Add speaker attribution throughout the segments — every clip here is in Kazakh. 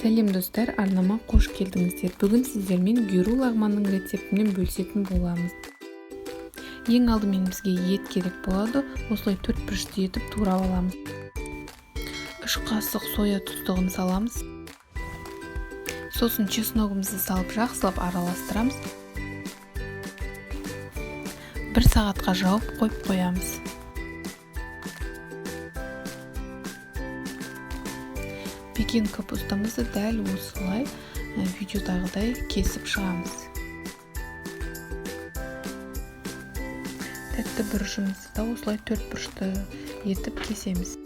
Speaker 1: Сәлем достар, арнама қош келдіңіздер. Бүгін сіздермен гюру лагманның рецептімен бөлісетін боламыз. Ең алдымен бізге ет керек болады. Осылай 4 бұрышты етіп турап аламыз. 3 қасық соя тұздығын саламыз. Сосын чесногымызды салып жақсылап араластырамыз. 1 сағатқа жауып қойып қоямыз. Пекин капустамызды дәл осылай видеодағыдай кесіп шығамыз. Тәтті бұрышымызды да осылай 4 бұрышты етіп кесеміз.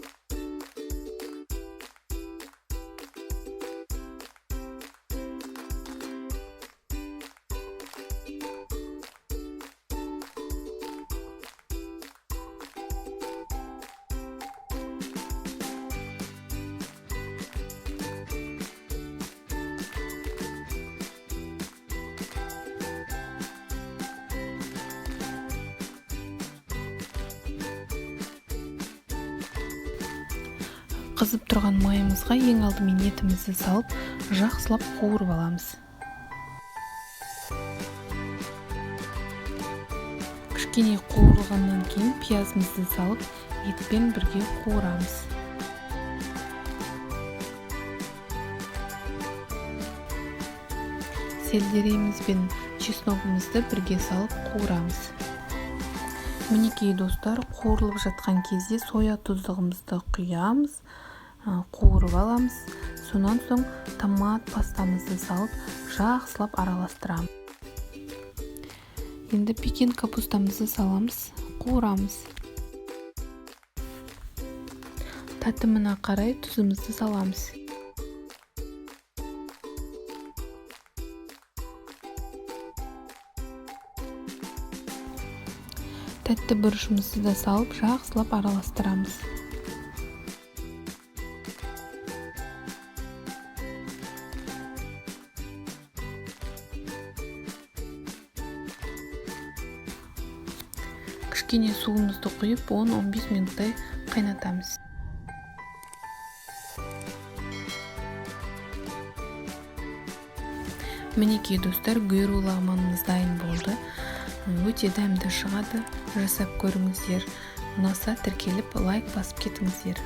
Speaker 1: Қызып тұрған майымызға ең алдымен етімізді салып, жақсылап қуырып аламыз. Кішкене қуырылғаннан кейін пиязымызды салып, етпен бірге қуырамыз. Сельдерейіміз бен чесногымызды бірге салып қуырамыз. Мінекей достар, қуырылып жатқан кезде соя тұздығымызды құямыз, қуырып аламыз. Сонан соң томат пастамызды салып, жақсылап араластырамыз. Енді пекин капустамызды саламыз, қуырамыз. Татымына қарай тұзымызды саламыз. Тәтті бұрышымызды да салып, жақсылап араластырамыз. Кішкене суымызды құйып, 10-15 минуттай қайнатамыз. Мінекей достар, гюру лагманымыз дайын болды. Өте дәмді шығады. Жасап көріңіздер. Ұнаса тіркеліп лайк басып кетіңіздер.